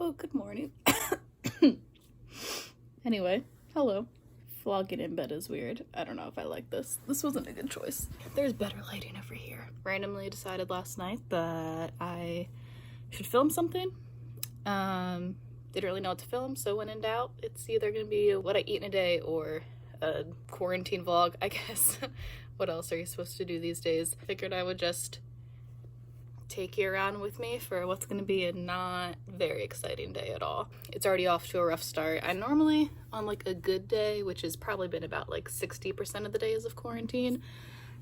Oh, good morning. Anyway, hello. Vlogging in bed is weird. I don't know if I like this. This wasn't a good choice. There's better lighting over here. Randomly decided last night that I should film something. Didn't really know what to film, so when in doubt, it's either gonna be what I eat in a day or a quarantine vlog, I guess. What else are you supposed to do these days? Figured I would just take you around with me for what's going to be a not very exciting day at all. It's already off to a rough start. I normally, on like a good day, which has probably been about like 60% of the days of quarantine,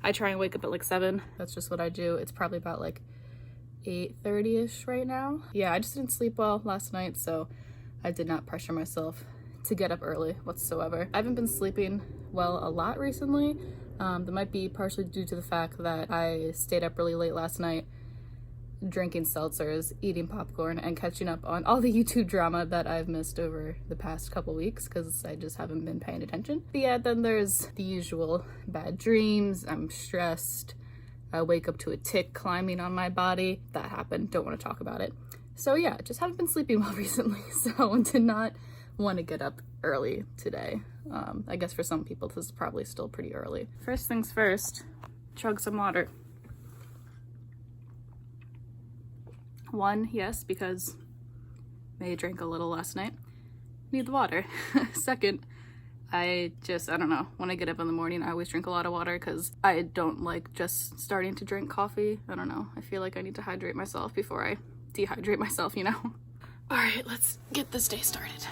I try and wake up at like 7. That's just what I do. It's probably about like 8:30ish right now. Yeah, I just didn't sleep well last night, so I did not pressure myself to get up early whatsoever. I haven't been sleeping well a lot recently. That might be partially due to the fact that I stayed up really late last night drinking seltzers, eating popcorn, and catching up on all the YouTube drama that I've missed over the past couple weeks because I just haven't been paying attention. But yeah, then there's the usual bad dreams. I'm stressed. I wake up to a tick climbing on my body. That happened. Don't want to talk about it. So yeah, just haven't been sleeping well recently, so did not want to get up early today. I guess for some people this is probably still pretty early. First things first, chug some water. One, yes, because I drank a little last night. Need the water. Second, I don't know, when I get up in the morning, I always drink a lot of water because I don't like just starting to drink coffee. I don't know. I feel like I need to hydrate myself before I dehydrate myself, you know? All right, let's get this day started.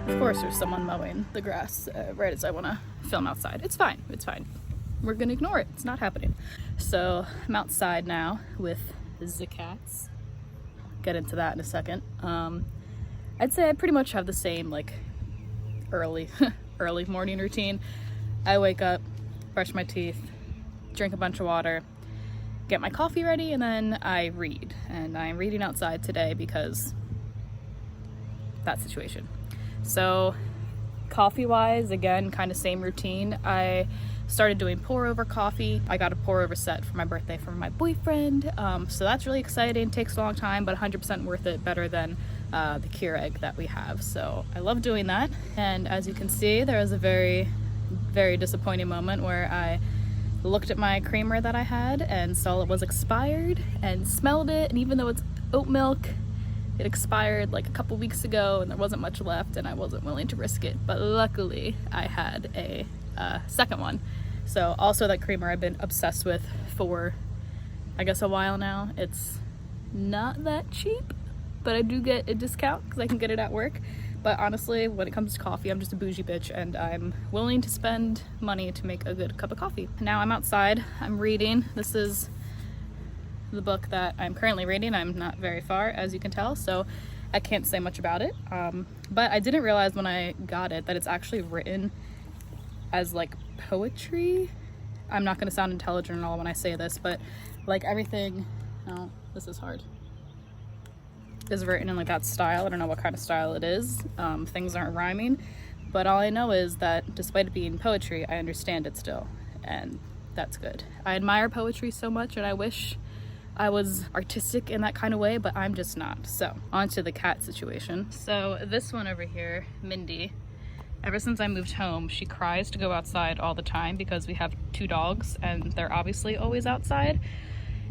Of course there's someone mowing the grass right as I want to film outside. It's fine. We're gonna ignore it. It's not happening. So I'm outside now with the cats. Get into that in a second. I'd say I pretty much have the same like early morning routine. I wake up, brush my teeth, drink a bunch of water, get my coffee ready, and then I read. And I'm reading outside today because that situation. So coffee wise, again, kind of same routine. I started doing pour over coffee. I got a pour over set for my birthday from my boyfriend. So that's really exciting. Takes a long time, but 100% worth it. Better than the Keurig that we have. So I love doing that. And as you can see, there was a very, very disappointing moment where I looked at my creamer that I had and saw it was expired and smelled it. And even though it's oat milk, it expired like a couple weeks ago and there wasn't much left and I wasn't willing to risk it. But luckily I had a second one. So also that creamer I've been obsessed with for I guess a while now. It's not that cheap, but I do get a discount because I can get it at work. But honestly, when it comes to coffee, I'm just a bougie bitch and I'm willing to spend money to make a good cup of coffee. Now I'm outside, I'm reading. This is the book that I'm currently reading. I'm not very far, as you can tell, so I can't say much about it. But I didn't realize when I got it that it's actually written as like poetry. I'm not going to sound intelligent at all when I say this, but like everything, oh, this is hard, is written in like that style. I don't know what kind of style it is. Things aren't rhyming, but all I know is that despite it being poetry, I understand it still, and that's good. I admire poetry so much and I wish I was artistic in that kind of way, but I'm just not. So on to the cat situation. So this one over here, Mindy, ever since I moved home, she cries to go outside all the time because we have 2 dogs and they're obviously always outside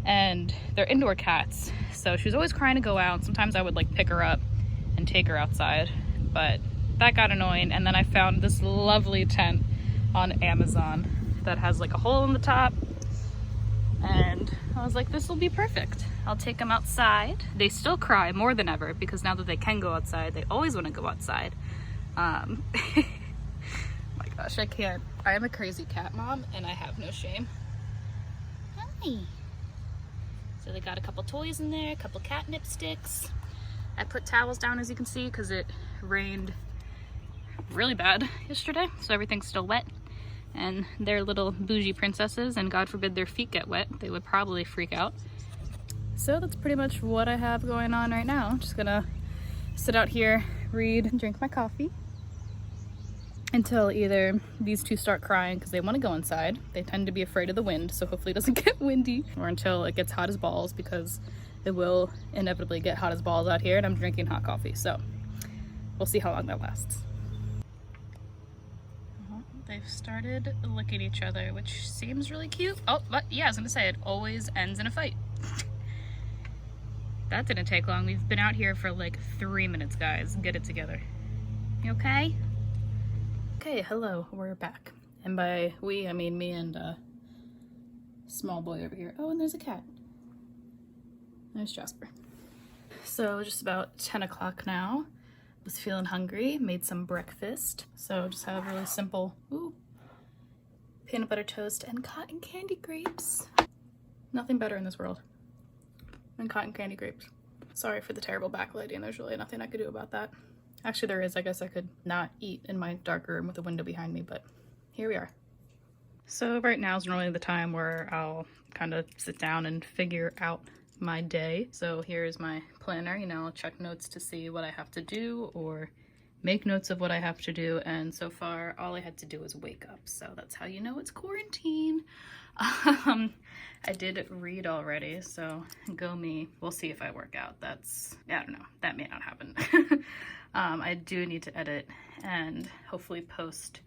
and they're indoor cats. So she was always crying to go out. Sometimes I would like pick her up and take her outside, but that got annoying. And then I found this lovely tent on Amazon that has like a hole in the top. And I was like, this will be perfect. I'll take them outside. They still cry more than ever because now that they can go outside, they always want to go outside. My gosh, I can't. I am a crazy cat mom and I have no shame. Hi. So they got a couple toys in there, a couple catnip sticks. I put towels down, as you can see, because it rained really bad yesterday, so everything's still wet. And they're little bougie princesses, and God forbid their feet get wet. They would probably freak out. So that's pretty much what I have going on right now. I'm just gonna sit out here, read, and drink my coffee until either these two start crying because they want to go inside. They tend to be afraid of the wind, so hopefully it doesn't get windy, or until it gets hot as balls, because it will inevitably get hot as balls out here, and I'm drinking hot coffee, so we'll see how long that lasts. They've started licking each other, which seems really cute. Oh, but yeah, I was gonna say, it always ends in a fight. That didn't take long. We've been out here for like 3 minutes, guys. Get it together. You okay? Okay, hello, we're back. And by we, I mean me and small boy over here. Oh, and there's a cat. There's Jasper. So just about 10 o'clock now. Was feeling hungry, made some breakfast. So just have really simple peanut butter toast and cotton candy grapes. Nothing better in this world than cotton candy grapes. Sorry for the terrible backlighting. There's really nothing I could do about that. Actually, there is. I guess I could not eat in my dark room with a window behind me, but here we are. So right now is normally the time where I'll kind of sit down and figure out my day. So here's my planner. You know, I'll check notes to see what I have to do or make notes of what I have to do. And so far, all I had to do was wake up. So that's how you know it's quarantine. I did read already, so go me. We'll see if I work out. I don't know. That may not happen. I do need to edit and hopefully post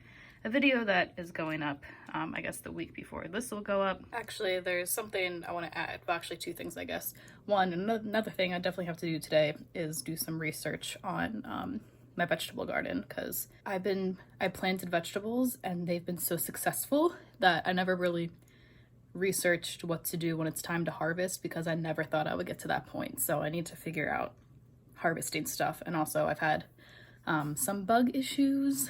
a video that is going up, I guess the week before this will go up. Actually, there's something I want to add. Well, actually, two things, I guess. One, another thing I definitely have to do today is do some research on my vegetable garden, because I planted vegetables and they've been so successful that I never really researched what to do when it's time to harvest, because I never thought I would get to that point. So I need to figure out harvesting stuff. And also I've had some bug issues.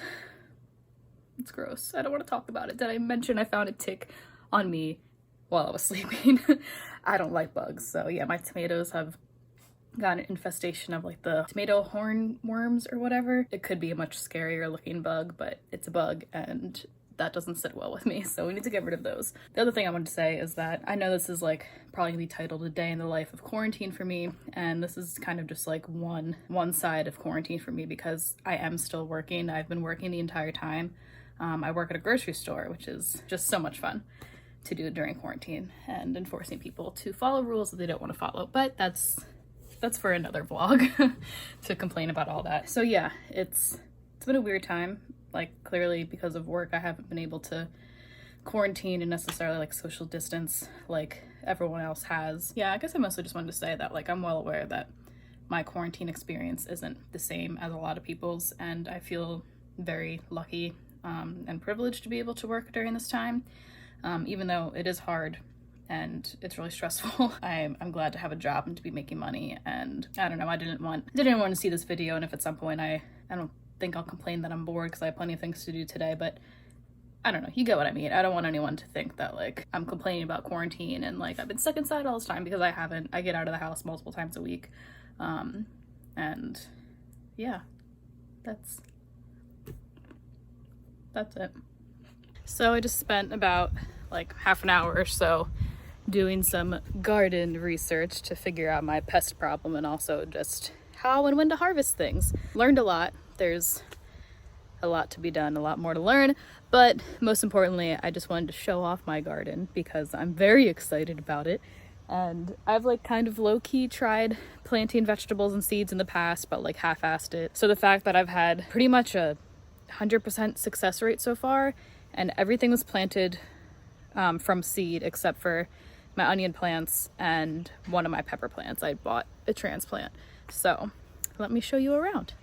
It's gross. I don't want to talk about it. Did I mention I found a tick on me while I was sleeping? I don't like bugs. So yeah, my tomatoes have got an infestation of like the tomato hornworms or whatever. It could be a much scarier looking bug, but it's a bug and that doesn't sit well with me. So we need to get rid of those. The other thing I wanted to say is that I know this is like probably gonna be titled A Day in the Life of Quarantine for me. And this is kind of just like one side of quarantine for me, because I am still working. I've been working the entire time. I work at a grocery store, which is just so much fun to do during quarantine, and enforcing people to follow rules that they don't want to follow. But that's for another vlog to complain about all that. So yeah, it's been a weird time. Like, clearly because of work, I haven't been able to quarantine and necessarily like social distance like everyone else has. Yeah, I guess I mostly just wanted to say that like I'm well aware that my quarantine experience isn't the same as a lot of people's, and I feel very lucky and privileged to be able to work during this time, even though it is hard and it's really stressful. I'm glad to have a job and to be making money. And I don't know, I didn't want to see this video, and if at some point I don't think I'll complain that I'm bored because I have plenty of things to do today, but I don't know, you get what I mean. I don't want anyone to think that like I'm complaining about quarantine and like I've been stuck inside all this time, because I haven't. I get out of the house multiple times a week, and yeah, that's it. So I just spent about like half an hour or so doing some garden research to figure out my pest problem, and also just how and when to harvest things. Learned a lot. There's a lot to be done, a lot more to learn, but most importantly, I just wanted to show off my garden because I'm very excited about it. And I've like kind of low-key tried planting vegetables and seeds in the past, but like half-assed it. So the fact that I've had pretty much a 100% success rate so far, and everything was planted from seed except for my onion plants and one of my pepper plants. I bought a transplant. So let me show you around.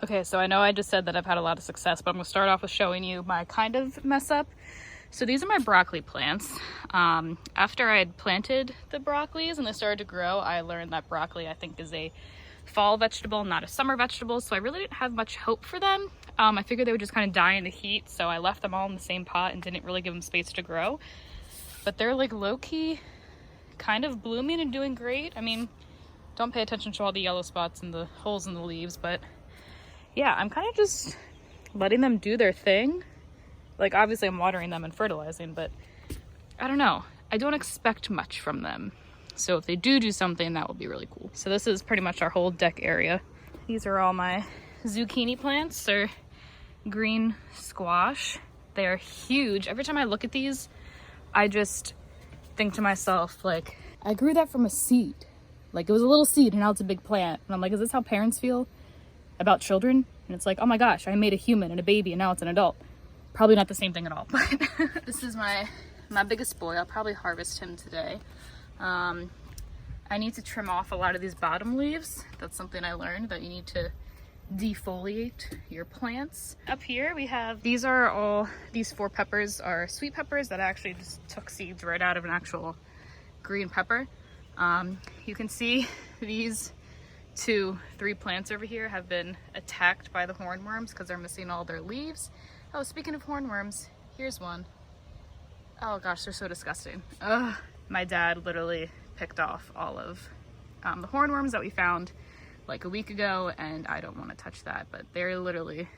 Okay, so I know I just said that I've had a lot of success, but I'm gonna start off with showing you my kind of mess up. So these are my broccoli plants. After I had planted the broccolis and they started to grow, I learned that broccoli, I think, is a fall vegetable, not a summer vegetable. So I really didn't have much hope for them. I figured they would just kind of die in the heat. So I left them all in the same pot and didn't really give them space to grow. But they're like low-key kind of blooming and doing great. I mean, Don't pay attention to all the yellow spots and the holes in the leaves, but yeah, I'm kind of just letting them do their thing. Like, obviously I'm watering them and fertilizing, but I don't know. I don't expect much from them. So if they do something, that will be really cool. So this is pretty much our whole deck area. These are all my zucchini plants. They're green squash. They are huge. Every time I look at these, I just think to myself, like, I grew that from a seed. Like, it was a little seed and now it's a big plant. And I'm like, is this how parents feel about children? And it's like, oh my gosh, I made a human and a baby and now it's an adult. Probably not the same thing at all. But this is my biggest boy. I'll probably harvest him today. I need to trim off a lot of these bottom leaves. That's something I learned, that you need to defoliate your plants. Up here we have, these 4 peppers are sweet peppers that I actually just took seeds right out of an actual green pepper. You can see these 3 plants over here have been attacked by the hornworms because they're missing all their leaves. Oh, speaking of hornworms, here's one. Oh gosh, they're so disgusting. Ugh. My dad literally picked off all of the hornworms that we found like a week ago, and I don't want to touch that, but they're literally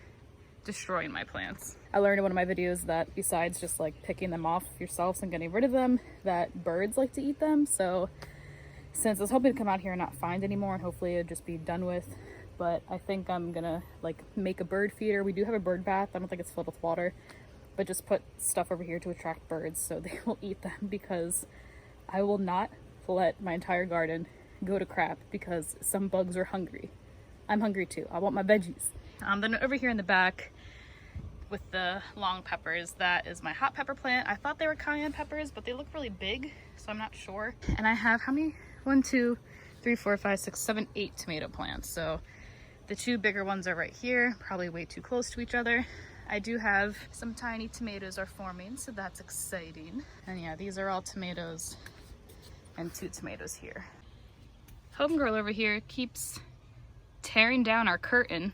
destroying my plants. I learned in one of my videos that besides just like picking them off yourselves and getting rid of them, that birds like to eat them. So since I was hoping to come out here and not find any more and hopefully it'd just be done with, but I think I'm gonna like make a bird feeder. We do have a bird bath. I don't think it's filled with water, but just put stuff over here to attract birds so they will eat them, because I will not let my entire garden go to crap because some bugs are hungry. I'm hungry too. I want my veggies. Then over here in the back with the long peppers, that is my hot pepper plant. I thought they were cayenne peppers, but they look really big, so I'm not sure. And I have how many? 1, 2, 3, 4, 5, 6, 7, 8 tomato plants. So the 2 bigger ones are right here, probably way too close to each other. I do have some tiny tomatoes are forming, so that's exciting. And yeah, these are all tomatoes and 2 tomatoes here. Homegirl over here keeps tearing down our curtain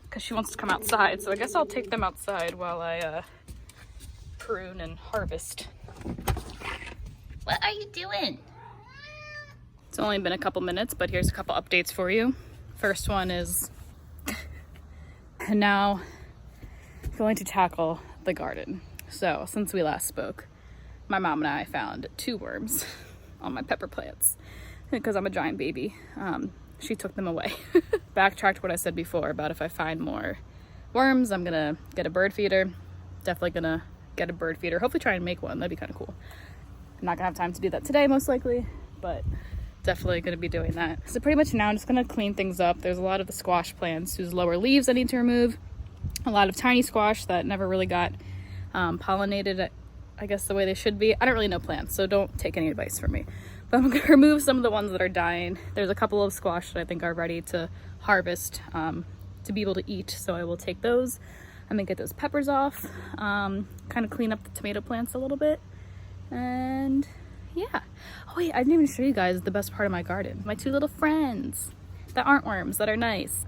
because she wants to come outside, so I guess I'll take them outside while I prune and harvest. What are you doing? It's only been a couple minutes, but here's a couple updates for you. First one is now going to tackle the garden. So since we last spoke, my mom and I found 2 worms on my pepper plants because I'm a giant baby. She took them away. Backtracked what I said before about if I find more worms, I'm gonna get a bird feeder. Definitely gonna get a bird feeder. Hopefully try and make one. That'd be kind of cool. I'm not gonna have time to do that today, most likely, but definitely gonna be doing that. So pretty much now I'm just gonna clean things up. There's a lot of the squash plants whose lower leaves I need to remove. A lot of tiny squash that never really got pollinated, I guess the way they should be. I don't really know plants, so don't take any advice from me. But I'm gonna remove some of the ones that are dying. There's a couple of squash that I think are ready to harvest, to be able to eat, so I will take those. I'm gonna get those peppers off, kind of clean up the tomato plants a little bit, and yeah. Oh wait, I didn't even show you guys the best part of my garden. My 2 little friends that aren't worms, that are nice.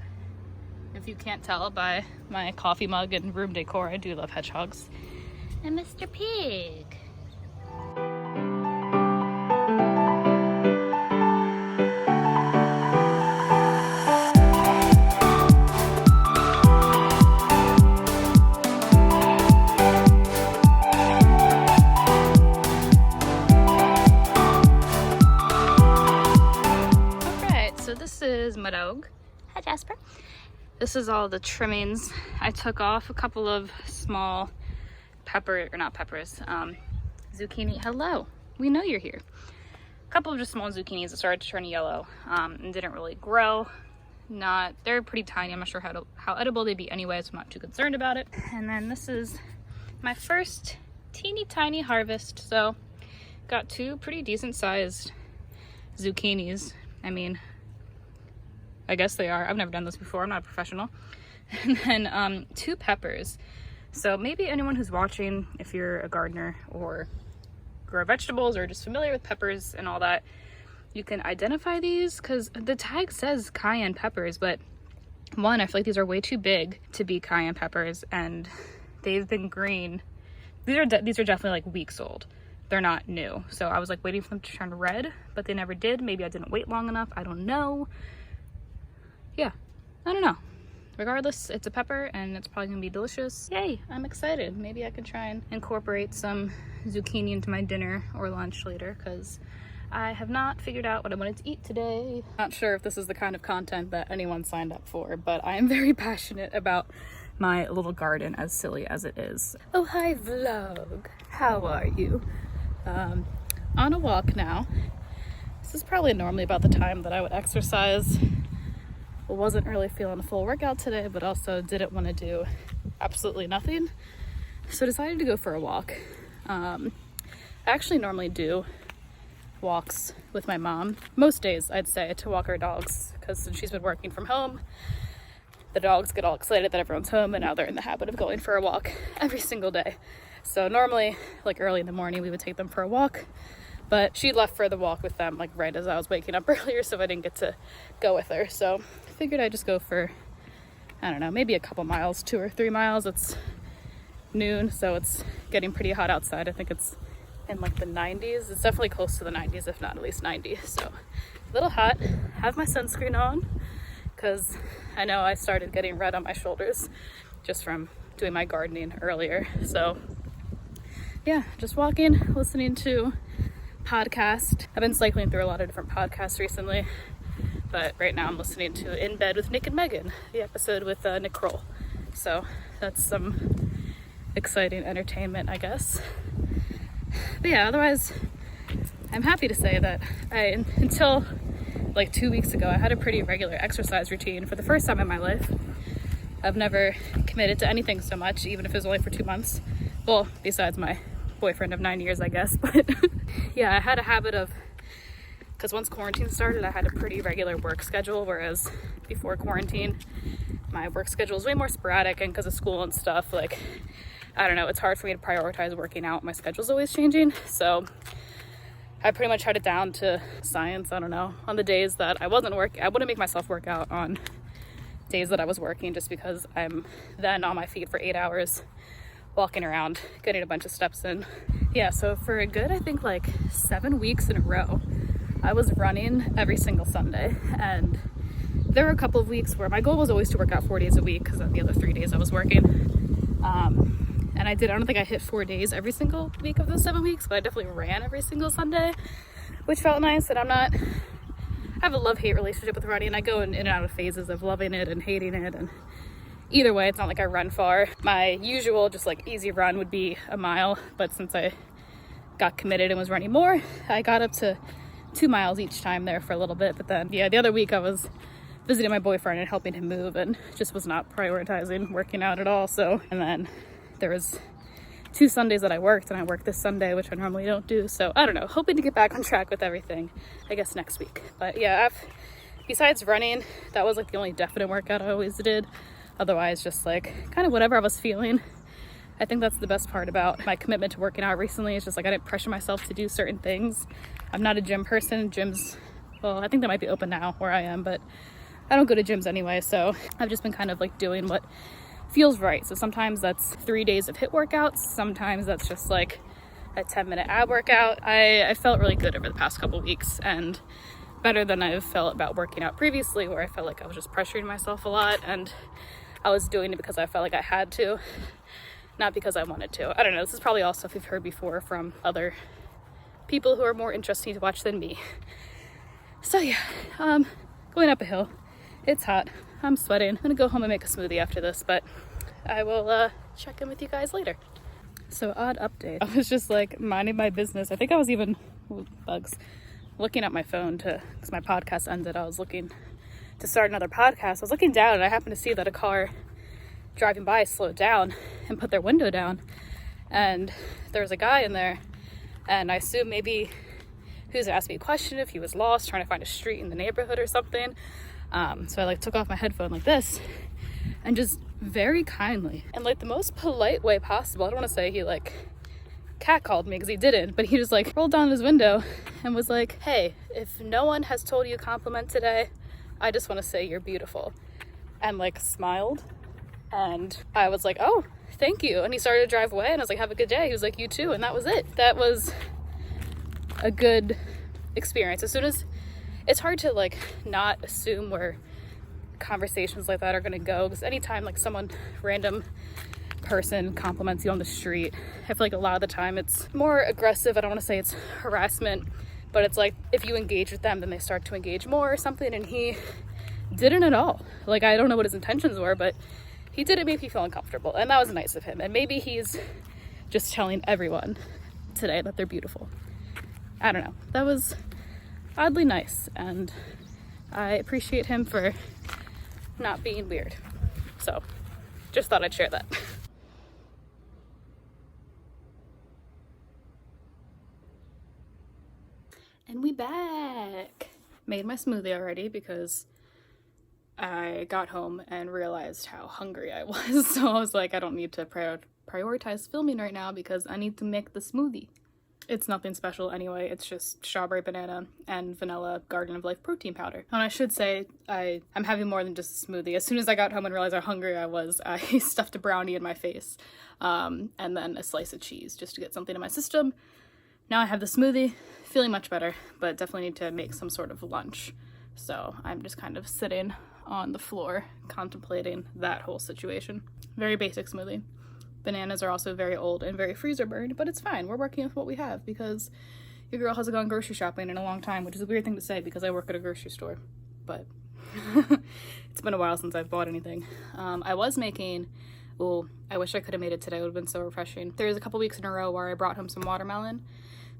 If you can't tell by my coffee mug and room decor, I do love hedgehogs. And Mr. Pig. Alright, so this is Madog. Hi, Jasper. This is all the trimmings. I took off a couple of small zucchini. Hello, we know you're here. A couple of just small zucchinis that started to turn yellow and didn't really grow. They're pretty tiny. I'm not sure how edible they'd be anyway, so I'm not too concerned about it. And then this is my first teeny tiny harvest. So got 2 pretty decent sized zucchinis. I mean, I guess they are. I've never done this before. I'm not a professional. And then 2 peppers. So maybe anyone who's watching, if you're a gardener or grow vegetables or just familiar with peppers and all that, you can identify these because the tag says cayenne peppers, but one, I feel like these are way too big to be cayenne peppers, and they've been green. These are definitely like weeks old. they're not new. So I was like waiting for them to turn red, but they never did. Maybe I didn't wait long enough. I don't know. Yeah, I don't know. Regardless, it's a pepper and it's probably gonna be delicious. Yay, I'm excited. Maybe I could try and incorporate some zucchini into my dinner or lunch later, because I have not figured out what I wanted to eat today. Not sure if this is the kind of content that anyone signed up for, but I am very passionate about my little garden, as silly as it is. Oh, hi vlog. How are you? On a walk now. This is probably normally about the time that I would exercise. Wasn't really feeling a full workout today, but also didn't want to do absolutely nothing. So decided to go for a walk. I actually normally do walks with my mom. Most days, I'd say, to walk our dogs, because since she's been working from home, the dogs get all excited that everyone's home, and now they're in the habit of going for a walk every single day. So normally, like early in the morning, we would take them for a walk, but she left for the walk with them like right as I was waking up earlier, so I didn't get to go with her. So I figured I'd just go for, I don't know, maybe a couple miles, 2 or 3 miles. It's noon, so it's getting pretty hot outside. I think it's in like the 90s. It's definitely close to the 90s, if not at least 90. So a little hot. Have my sunscreen on, because I know I started getting red on my shoulders just from doing my gardening earlier. So yeah, just walking, listening to podcast. I've been cycling through a lot of different podcasts recently, but right now I'm listening to In Bed with Nick and Megan, the episode with Nick Kroll. So that's some exciting entertainment, I guess. But yeah, otherwise I'm happy to say that until like 2 weeks ago, I had a pretty regular exercise routine for the first time in my life. I've never committed to anything so much, even if it was only for 2 months. Well, besides my boyfriend of 9 years, I guess. But yeah, I had a habit of, because once quarantine started, I had a pretty regular work schedule, whereas before quarantine, my work schedule was way more sporadic, and because of school and stuff, like, I don't know, it's hard for me to prioritize working out. My schedule's always changing. So I pretty much had it down to science. I don't know. On the days that I wasn't working, I wouldn't make myself work out on days that I was working, just because I'm then on my feet for 8 hours, walking around, getting a bunch of steps in. Yeah, so for a good, I think like 7 weeks in a row, I was running every single Sunday. And there were a couple of weeks where my goal was always to work out 4 days a week, because the other 3 days I was working. And I don't think I hit 4 days every single week of those 7 weeks, but I definitely ran every single Sunday, which felt nice. And I have a love-hate relationship with running. I go in and out of phases of loving it and hating it, and either way, it's not like I run far. My usual just like easy run would be a mile, but since I got committed and was running more, I got up to 2 miles each time there for a little bit. But then yeah, the other week I was visiting my boyfriend and helping him move, and just was not prioritizing working out at all. So, and then there was 2 Sundays that I worked, and I worked this Sunday, which I normally don't do. So I don't know, hoping to get back on track with everything, I guess, next week. But yeah, besides running, that was like the only definite workout I always did. Otherwise, just like kind of whatever I was feeling. I think that's the best part about my commitment to working out recently. It's just like I didn't pressure myself to do certain things. I'm not a gym person. Gyms, well, I think they might be open now where I am, but I don't go to gyms anyway. So I've just been kind of like doing what feels right. So sometimes that's 3 days of HIIT workouts. Sometimes that's just like a 10-minute ab workout. I felt really good over the past couple weeks, and better than I've felt about working out previously, where I felt like I was just pressuring myself a lot, and I was doing it because I felt like I had to, not because I wanted to. I don't know, this is probably all stuff you've heard before from other people who are more interesting to watch than me. So yeah, going up a hill. It's hot. I'm sweating. I'm gonna go home and make a smoothie after this, but I will check in with you guys later. So odd update. I was just like minding my business. I think I was even, bugs, looking at my phone because my podcast ended. I was looking to start another podcast. I was looking down and I happened to see that a car driving by slowed down and put their window down. And there was a guy in there, and I assumed maybe he was gonna ask me a question if he was lost, trying to find a street in the neighborhood or something. So I like took off my headphone like this, and just very kindly, and like the most polite way possible, I don't want to say he like catcalled me, because he didn't, but he just like rolled down his window and was like, "Hey, if no one has told you a compliment today, I just want to say you're beautiful," and like smiled. And I was like, "Oh, thank you." And he started to drive away, and I was like, "Have a good day." He was like, "You too." And that was it. That was a good experience. As soon as, it's hard to like not assume where conversations like that are gonna go, because anytime like someone random person compliments you on the street, I feel like a lot of the time it's more aggressive. I don't want to say it's harassment, but it's like if you engage with them, then they start to engage more or something, and he didn't at all. Like, I don't know what his intentions were, but he didn't make me feel uncomfortable, and that was nice of him. And maybe he's just telling everyone today that they're beautiful. I don't know. That was oddly nice, and I appreciate him for not being weird. So just thought I'd share that. And we back. Made my smoothie already because I got home and realized how hungry I was. So I was like, I don't need to prioritize filming right now because I need to make the smoothie. It's nothing special anyway. It's just strawberry banana and vanilla Garden of Life protein powder. And I should say I'm having more than just a smoothie. As soon as I got home and realized how hungry I was, I stuffed a brownie in my face and then a slice of cheese just to get something in my system. Now I have the smoothie, feeling much better, but definitely need to make some sort of lunch. So I'm just kind of sitting on the floor contemplating that whole situation. Very basic smoothie. Bananas are also very old and very freezer burned, but it's fine. We're working with what we have because your girl hasn't gone grocery shopping in a long time, which is a weird thing to say because I work at a grocery store, but it's been a while since I've bought anything. I was making, well, I wish I could have made it today. It would have been so refreshing. There was a couple weeks in a row where I brought home some watermelon.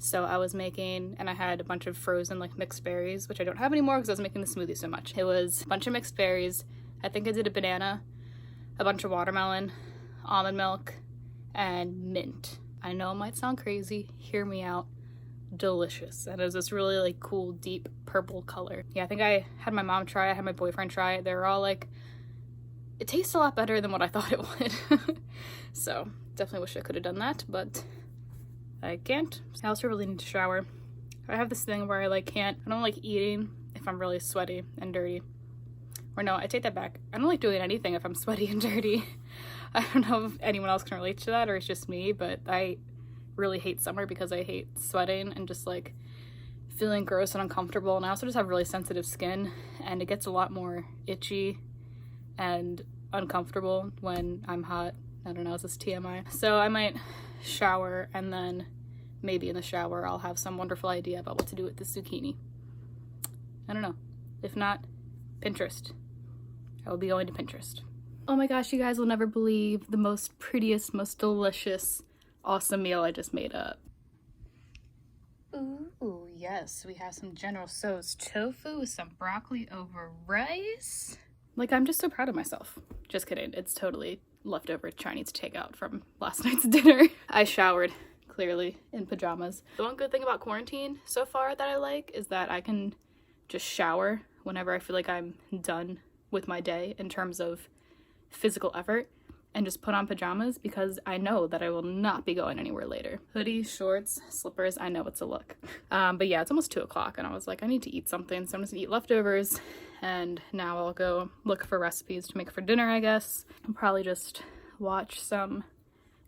So I was making, and I had a bunch of frozen like mixed berries, which I don't have anymore because I was making the smoothie so much. It was a bunch of mixed berries. I think I did a banana, a bunch of watermelon, almond milk, and mint. I know it might sound crazy. Hear me out. Delicious. And it was this really like cool, deep purple color. Yeah, I think I had my mom try it. I had my boyfriend try it. They were all like, it tastes a lot better than what I thought it would. So definitely wish I could have done that, but I can't. I also really need to shower. I have this thing where I don't like eating if I'm really sweaty and dirty. Or no, I take that back. I don't like doing anything if I'm sweaty and dirty. I don't know if anyone else can relate to that or it's just me, but I really hate summer because I hate sweating and just like feeling gross and uncomfortable. And I also just have really sensitive skin and it gets a lot more itchy and uncomfortable when I'm hot. I don't know, is this TMI? So I might shower and then maybe in the shower I'll have some wonderful idea about what to do with the zucchini. I don't know. If not, Pinterest. I will be going to Pinterest. Oh my gosh, you guys will never believe the most prettiest, most delicious, awesome meal I just made up. Ooh, yes, we have some General Tso's tofu with some broccoli over rice. Like, I'm just so proud of myself. Just kidding, it's totally leftover Chinese takeout from last night's dinner. I showered, clearly, in pajamas. The one good thing about quarantine so far that I like is that I can just shower whenever I feel like I'm done with my day in terms of physical effort and just put on pajamas because I know that I will not be going anywhere later. Hoodie, shorts, slippers, I know it's a look. But yeah, it's almost 2 o'clock and I was like, I need to eat something, so I'm just gonna eat leftovers and now I'll go look for recipes to make for dinner, I guess. I'll probably just watch some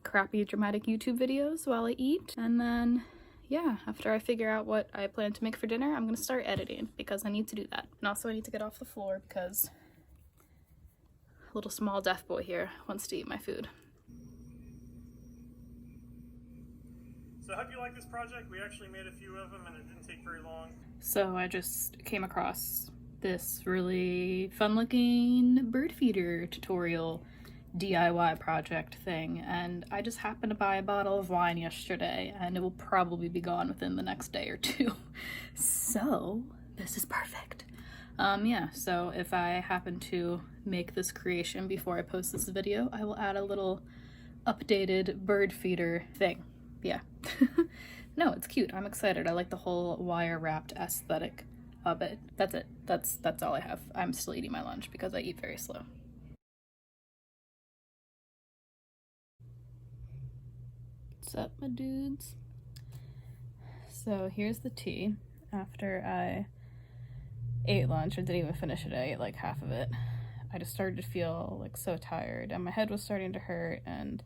crappy dramatic YouTube videos while I eat, and then yeah, after I figure out what I plan to make for dinner, I'm gonna start editing because I need to do that. And also I need to get off the floor because little small deaf boy here wants to eat my food. So how do you like this project? We actually made a few of them and it didn't take very long. So I just came across this really fun looking bird feeder tutorial DIY project thing, and I just happened to buy a bottle of wine yesterday and it will probably be gone within the next day or two. So this is perfect. Yeah, so if I happen to make this creation before I post this video, I will add a little updated bird feeder thing. Yeah. No, it's cute. I'm excited. I like the whole wire wrapped aesthetic of it. That's it. That's all I have. I'm still eating my lunch because I eat very slow. What's up, my dudes? So here's the tea. After I ate lunch, I didn't even finish it. I ate like half of it. I just started to feel like so tired and my head was starting to hurt, and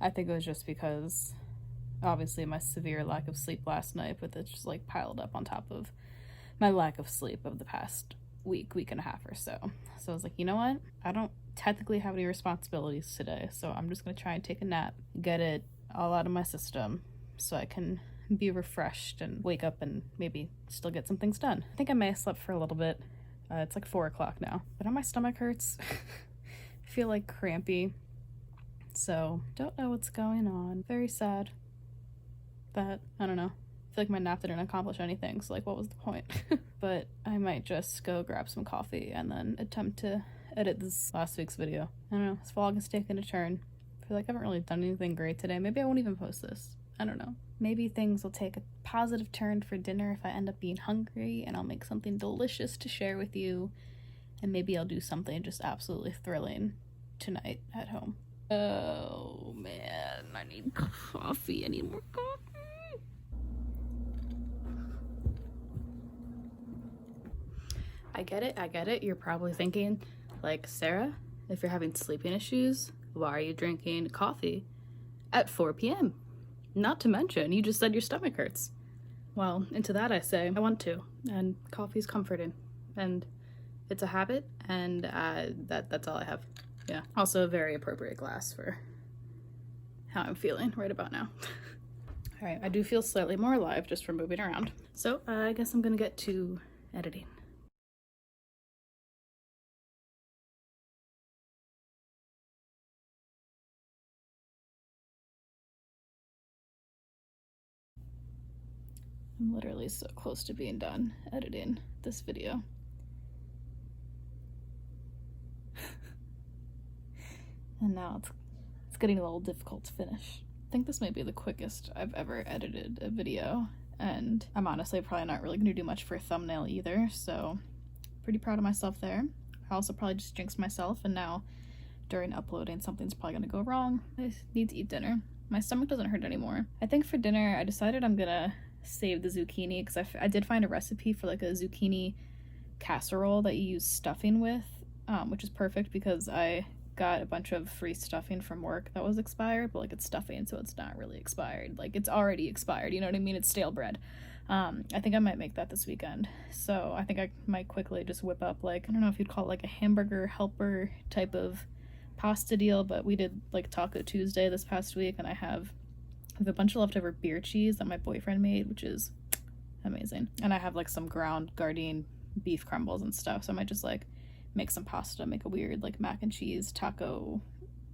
I think it was just because obviously my severe lack of sleep last night, but it's just like piled up on top of my lack of sleep of the past week and a half or so. So I was like, you know what? I don't technically have any responsibilities today, so I'm just gonna try and take a nap, get it all out of my system so I can be refreshed and wake up and maybe still get some things done. I think I may have slept for a little bit. It's like 4 o'clock now, but my stomach hurts. I feel like crampy, so don't know what's going on. Very sad that, I don't know, I feel like my nap didn't accomplish anything, so like what was the point? But I might just go grab some coffee and then attempt to edit this last week's video. I don't know, this vlog is taking a turn. I feel like I haven't really done anything great today. Maybe I won't even post this. I don't know. Maybe things will take a positive turn for dinner if I end up being hungry, and I'll make something delicious to share with you. And maybe I'll do something just absolutely thrilling tonight at home. Oh man, I need coffee. I need more coffee. I get it. You're probably thinking, like, Sarah, if you're having sleeping issues, why are you drinking coffee at 4 p.m.? Not to mention, you just said your stomach hurts. Well, into that I say, I want to, and coffee's comforting, and it's a habit, and that's all I have. Yeah. Also a very appropriate glass for how I'm feeling right about now. All right, I do feel slightly more alive just from moving around. So I guess I'm gonna get to editing. I'm literally so close to being done editing this video. And now it's getting a little difficult to finish. I think this might be the quickest I've ever edited a video, and I'm honestly probably not really gonna do much for a thumbnail either, so pretty proud of myself there. I also probably just jinxed myself, and now during uploading something's probably gonna go wrong. I need to eat dinner. My stomach doesn't hurt anymore. I think for dinner I decided I'm gonna save the zucchini because I did find a recipe for like a zucchini casserole that you use stuffing with, which is perfect because I got a bunch of free stuffing from work that was expired, but like it's stuffing, so it's not really expired. Like it's already expired, you know what I mean? It's stale bread. I think I might make that this weekend. So I think I might quickly just whip up like, I don't know if you'd call it like a hamburger helper type of pasta deal, but we did like Taco Tuesday this past week, and I have a bunch of leftover beer cheese that my boyfriend made, which is amazing. And I have like some ground Gardein beef crumbles and stuff, so I might just like make some pasta, make a weird like mac and cheese taco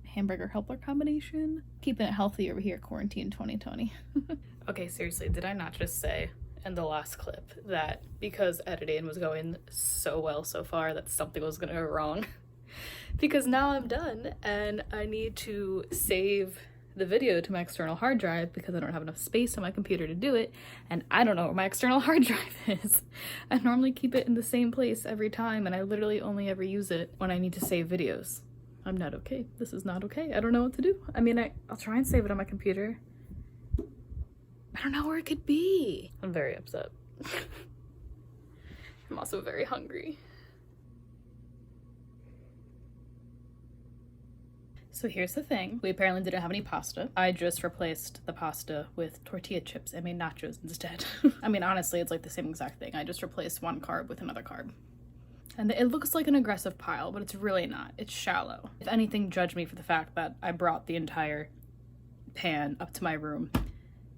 hamburger helper combination. Keeping it healthy over here, quarantine 2020. Okay, seriously, did I not just say in the last clip that because editing was going so well so far that something was gonna go wrong? Because now I'm done and I need to save the video to my external hard drive because I don't have enough space on my computer to do it, and I don't know where my external hard drive is. I normally keep it in the same place every time, and I literally only ever use it when I need to save videos. I'm not okay. This is not okay. I don't know what to do. I mean, I'll try and save it on my computer. I don't know where it could be. I'm very upset. I'm also very hungry. So here's the thing. We apparently didn't have any pasta. I just replaced the pasta with tortilla chips and made nachos instead. I mean, honestly, it's like the same exact thing. I just replaced one carb with another carb. And it looks like an aggressive pile, but it's really not. It's shallow. If anything, judge me for the fact that I brought the entire pan up to my room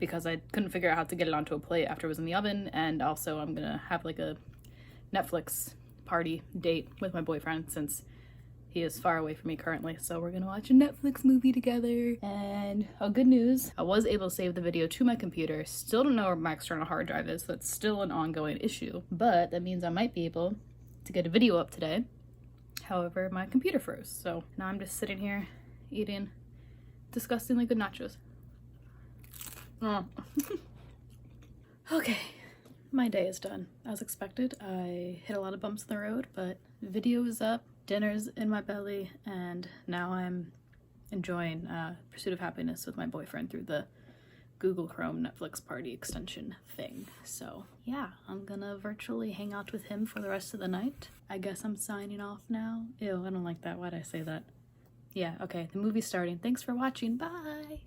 because I couldn't figure out how to get it onto a plate after it was in the oven. And also I'm gonna have like a Netflix party date with my boyfriend since he is far away from me currently, so we're gonna watch a Netflix movie together. And good news, I was able to save the video to my computer. Still don't know where my external hard drive is, so that's still an ongoing issue, but that means I might be able to get a video up today. However, my computer froze, so now I'm just sitting here eating disgustingly good nachos. Okay, my day is done. As expected, I hit a lot of bumps in the road, but video is up. Dinner's in my belly, and now I'm enjoying Pursuit of Happiness with my boyfriend through the Google Chrome Netflix party extension thing. So yeah, I'm gonna virtually hang out with him for the rest of the night. I guess I'm signing off now. Ew, I don't like that. Why'd I say that? Yeah, okay, the movie's starting. Thanks for watching. Bye!